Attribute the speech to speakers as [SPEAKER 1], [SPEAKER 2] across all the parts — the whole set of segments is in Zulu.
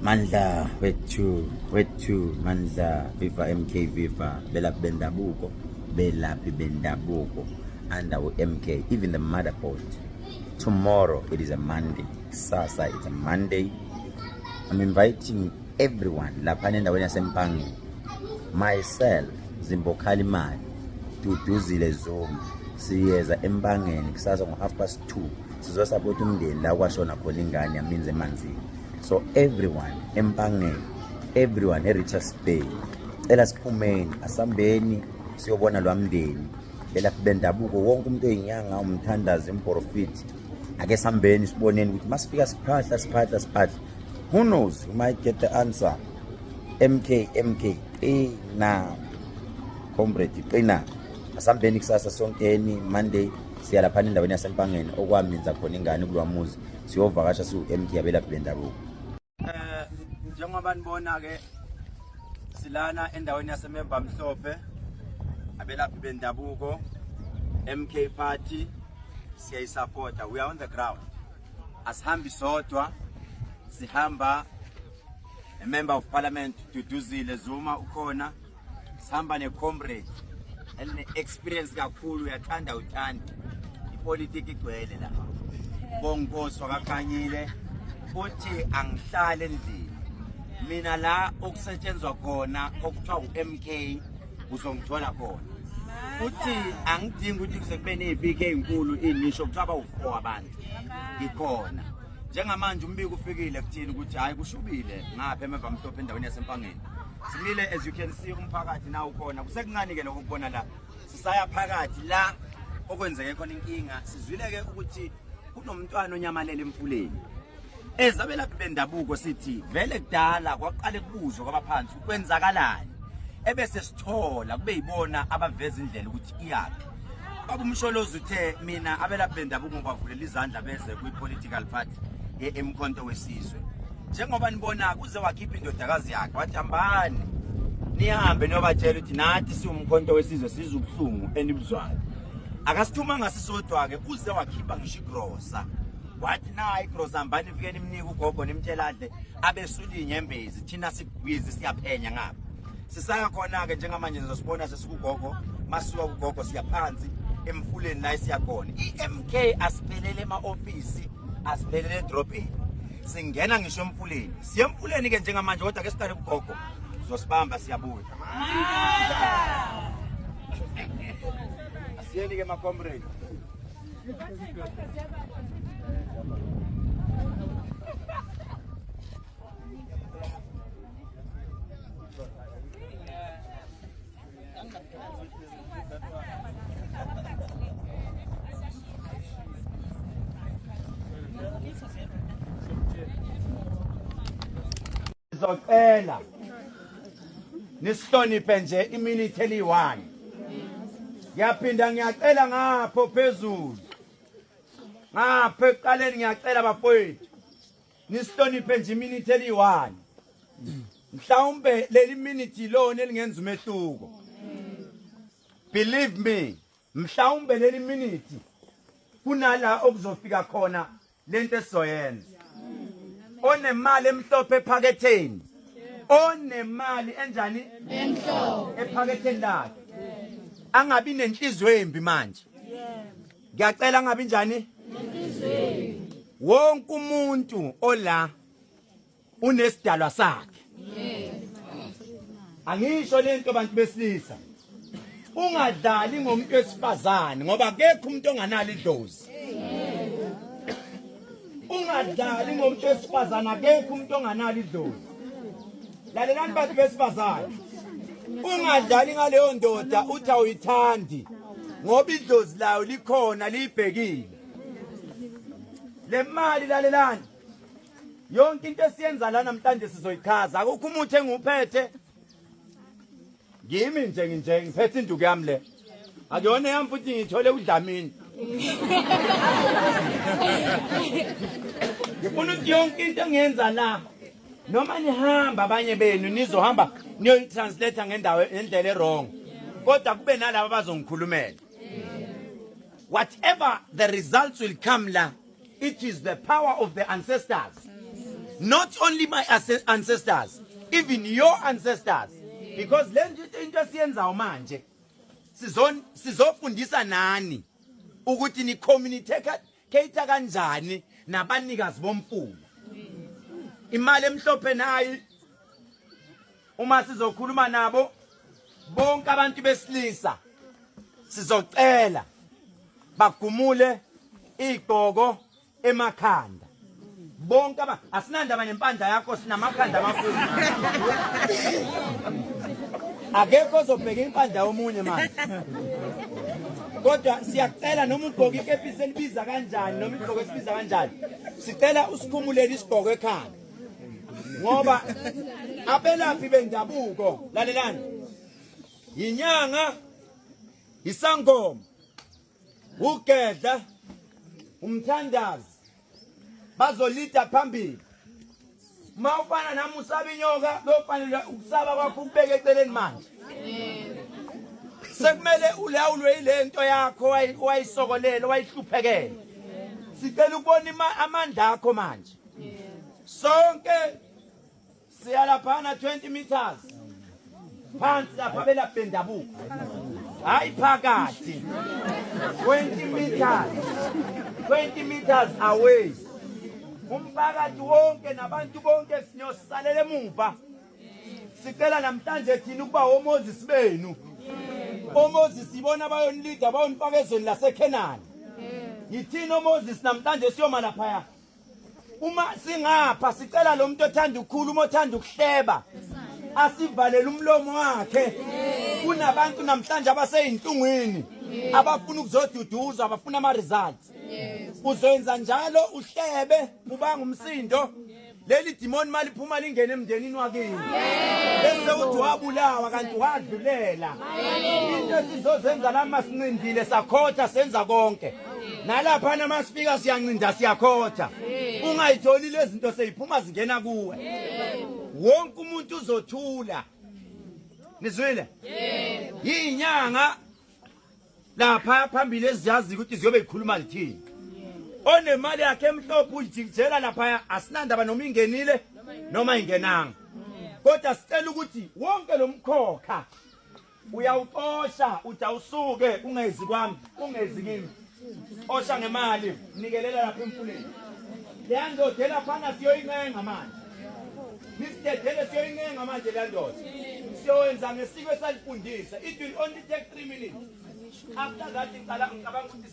[SPEAKER 1] Mandla wethu Mandla Viva MK Viva belaphi bendabuko under MK, even the motherboard. Tomorrow it is a Monday, Sasa it's a Monday. I'm inviting everyone lapha endaweni yaseMpangeni, myself Zimbokhali Mali, Duduzile Zuma, siyeza eMpangeni kusasa ngo2:30 sizosapota umndeni la kwashona khona ingane yaminze emanzini. So everyone eMpangeni, everyone eRichards Bay, cela siphumeni asambeni siyobona lwamndeni belaphi bendabuko. Wonke umuntu oyinyanga umthandazi improfit ake sambeni siboneni ukuthi masifika siphatha. Who knows, we might get the answer. MK qina comrade qina asambeni kusasa sonkeni Monday siya lapha endaweni yaseMpangeni okwaminza khona ingane kulwamuzi siyovakasha MK abelaphi bendabuko.
[SPEAKER 2] Njengoba nibona ke silana endaweni yaseMemba Mhlophe abelaphi bendabuko MK party siyayisupporta. We are on the ground, asihambi sodwa, sihamba a member of parliament Duduzile Zuma ukhona, sihamba ne comrade eline experience kakhulu, uyathanda ipolitiki igcwele la bonkosi wakakhanyile uthi angihlale endlini mina la okusetshenzwa khona okuthiwa uMK uzongithola khona. Uthi angidingi ukuthi kuze kube nePK ezinkulu inisho kuthiwa bawu4 abantu ikhona. Njengamanje umbiko ufikile kuthini ukuthi hayi kushubile ngapha eMemba Mhlophe endaweni yaseMpangeni. Simile as you can see umphakathi nawo khona kusekuncane ke lokubona la sisaya phakathi la okwenzeke khona inkinga. Sizwileke ukuthi kunomntwana onyamalele emfuleni. Ezabelaphi bendabuko sithi vele kudala kwaqale kubuzwa kwabaphansi ukwenzakalani ebese sithola kube yibona abaveza indlela ukuthi iyaphi. Baba uMsholozi uthe mina abelaphi bendabuko ngibavulela izandla beze kwi-political party eMkhonto weSizwe. Njengoba nibona kuze wakhipha indodakazi yakhe wathi hambani nihambe niyobatshela ukuthi nathi siwuMkhonto weSizwe sizubuhlungu enibuzwayo. Akasithuma ngasisodwa ke kuze wakhipha ngisho igrosa wathi na igrosa hambani ifike nimnika ugogo nimtshelade abesuli inyembezi thina sigwizi siyaphenya ngapha. Sisaya khona ke njengamanje sizosibona sesikugogo masuka ugogo siyaphansi emfuleni la isiyakhona. iMK asiphelele ema-office asiphelele edrobheni singena ngisho emfuleni siyemfuleni ke njengamanje kodwa ke siqale ugogo sizosibamba siyabuya. Asiyeni ke ma-comrade. Zocela nisihloniphe nje iminute eli1. Ngiyaphinda ngiyacela ngapho phezulu ngapha eqaleni ngiyacela bafowethu nisihloniphe nje iminute eli1. Mhlawumbe leli minute lona elingenza umehluko. Believe me, mhlawumbe leli minute kunala okuzofika khona lento esizoyenza. Onemali emhlophe ephaketheni, onemali enjani emhlophe ephaketheni lakhe, angabi nenhliziyo embi manje. Ngiyacela angabi njani nenhliziyo. Wonke umuntu ola unesidalwa sakhe. Angisho lento bantu besilisa ungadlali ngomuntu wesifazane ngoba akekho umuntu onganalo idlozi. Ungadlali ngomuntu wesifazane akekho umuntu onganalo idlozi. Lalelani bantu besifazane, ungadlali ngaleyo ndoda uthi awuyithandi ngoba idlozi layo likhona libhekile. Le mali lalelani yonke into esiyenza la namhlanje sizoyichaza. Akukho umuntu enguphethe ngimi nje ngiphethe induku yami le. Akuyona yami futhi ngithole uDlamini. Ngifuna ukuthi yonke into engiyenza la noma nihamba abanye benu nizohamba niyoyitranslate ngendlela wrong kodwa kube nalabo abazongikhulumela. Whatever the results will come la, it is the power of the ancestors. Not only my ancestors, even your ancestors. Because le into esiyenzayo manje sizofundisa nani ukuthi ni communicate kanjani nabanikazi bomfumo. Imali emhlophe nayi uma sizokhuluma nabo bonke abantu besilisa sizocela bagumule igqoko emakhanda. Bonke asinandaba nempanda yakho sinamakhanda amakhulu. Akekho ozobheka impanda yomunye manje. Kodwa siyacela noma ugqoka ikepisi elibiza kanjani noma igqoko esibiza kanjani. Sicela usikhumulele isigqoko ekhanda. Ngoba abelaphi bendabuko lalelani. Yinyanga, isangoma, ugedla, umthandazi. Bazolida phambili. Mawufana nami usaba inyoka lofanele ukusaba kwakho ukubeka eceleni manje. Sekumele ulawulwe ilento yakho wayisokolele wayihluphekele. Sicela ukubona amandla akho manje. Sonke siyalaphana 20 meters. Phansi lapha belapha bendabuko. Hayi phakathi. 20 meters. 20 meters away. Umphakathi wonke nabantu bonke sinyosalela emuva. Sicela namhlanje thina ukuba oMoses benu. OMoses ibona bayonilida bayonifaka ezweni laseKhenani. Yithina oMoses namhlanje siyoma lapha. Uma singapha sicela lo muntu othanda ukukhuluma othanda ukuhleba asivalele umlomo wakhe. Kunabantu namhlanje abaseyinhlungwini abafuna ukuzoduduzwa abafuna ama results. Uzoyenza njalo uhlebe ubanga umsindo leli demon mali phuma lingene emndenini wakini bese uthi wabulawa kanti wadlulela. Into sizozenza la masincindile sakhotha senza konke nalapha namasifika siyancinda siyakhotha. Ungayitholi lezi zinto seyiphuma zingena kuwe. Wonke umuntu uzothula. Nizwile? Yinyanga lapha phambili eziyazi ukuthi ziyobe ikhuluma lithini. Onemali yakhe emhlophe uyijikijela lapha asinandaba noma ingenile noma ingenanga. Kodwa sicela ukuthi wonke lo mkhokha uyawuxosha uthi awusuke ungezi kwami ungezi kimi. Osha ngemali nikelela lapha emfuleni. Le ndoda laphana siyoyincenga manje. Nisidedele siyoyincenga manje le ndoda. Siyowenza ngesiko esalifundisa. It will only take 3 minutes. After that ngicabanga ukuthi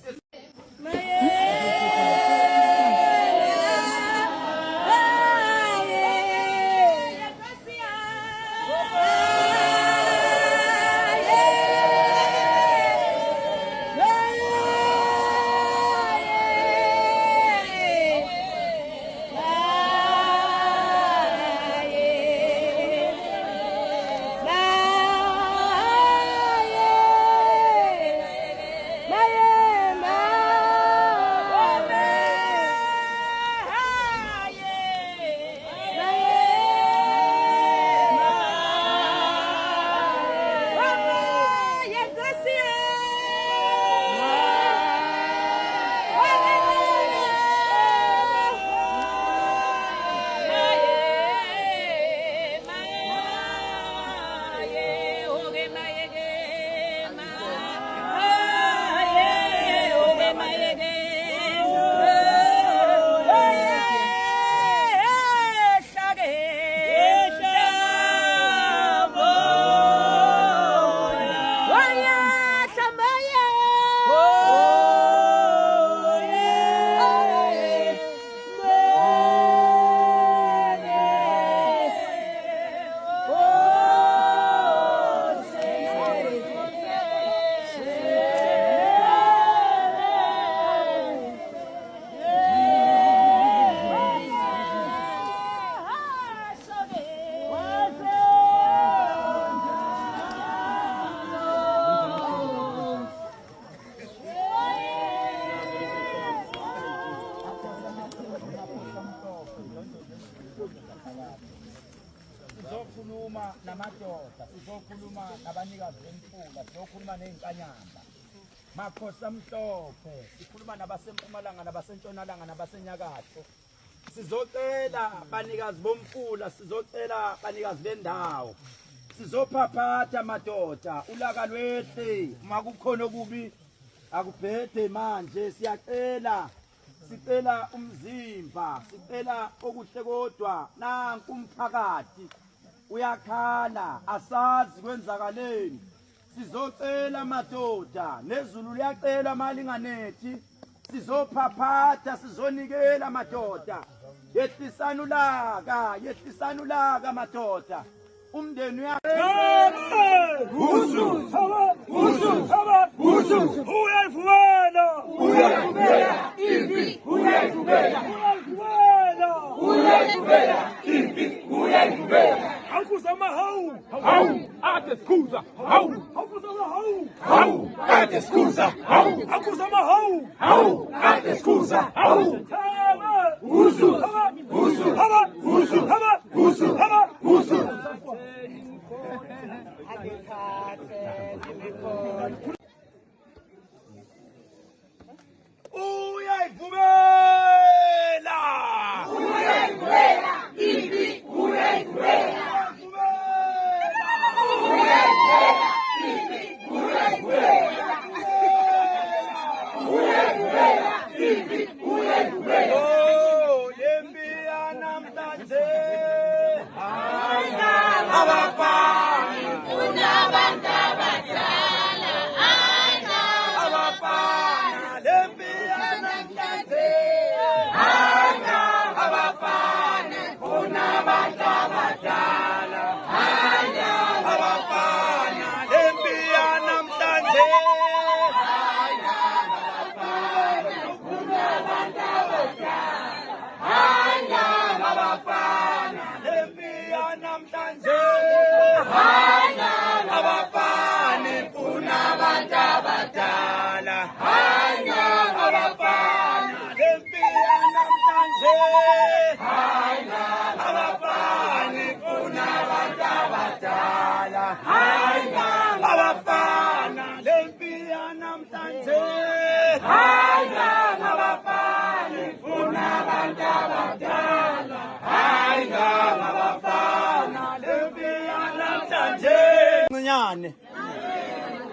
[SPEAKER 2] sizokhuluma namadoda, sizokhuluma nabanikazi bemfula, sizokhuluma nezinkanyamba. Makhosi amhlophe, sikhuluma nabasempumalanga, nabasentshonalanga, nabasenyakatho. sizocela banikazi bomfula, sizocela banikazi bendawo, sizophaphatha madoda, ulaka lwehle makukhona okubi akubhede manje. Siyacela, sicela umzimba, sicela okuhle, kodwa nanku umphakathi uyakhala, asazi kwenzakaleni. Sizocela madoda, nezulu liyacela malinganethi, sizophaphatha, sizonikela madoda. Yehlisana ulaka madoda. Umndeni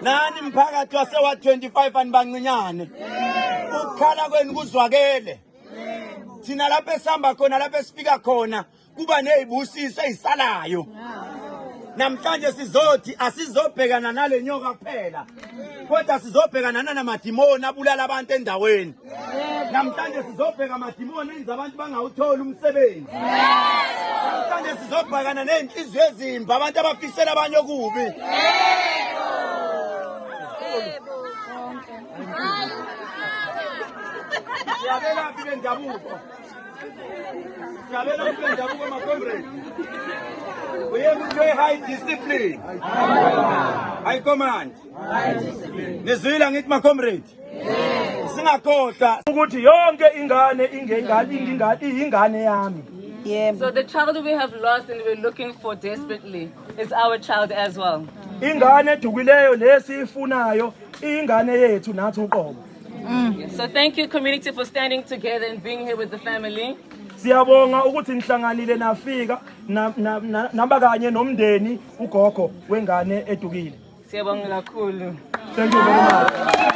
[SPEAKER 2] nani mphakathi wasewa 25 anibancinyane, ukukhala kwenu kuzwakele. Thina lapho esihamba khona, lapho esifika khona, kuba nezibusiso ezisalayo. Namhlanje sizothi asizobhekana nale nyoka kuphela, kodwa sizobhekana namadimoni abulala abantu endaweni. Namhlanje sizobheka amadimoni enza abantu bangawutholi umsebenzi. Namhlanje sizobhekana nezinhliziyo ezimbi, abantu abafisela abanye okubi. Siyabela vile ndabuko. Siyabela vile ndabuko makomrade. We enjoy high discipline. High command. Nizwile ngithi makomrade. Singakhohlwa ukuthi yonke ingane ingane yami.
[SPEAKER 3] Yeah. So the child we have lost and we're looking for desperately is our child as well.
[SPEAKER 2] Ingane edukileyo lesifunayo ingane yethu nathi uqobo.
[SPEAKER 3] So thank you community for standing together and being here with the family.
[SPEAKER 2] Siyabonga ukuthi nihlanganile nafika nabakanye nomndeni ugogo wengane edukile.
[SPEAKER 3] Siyabonga kakhulu.
[SPEAKER 2] Thank you very much.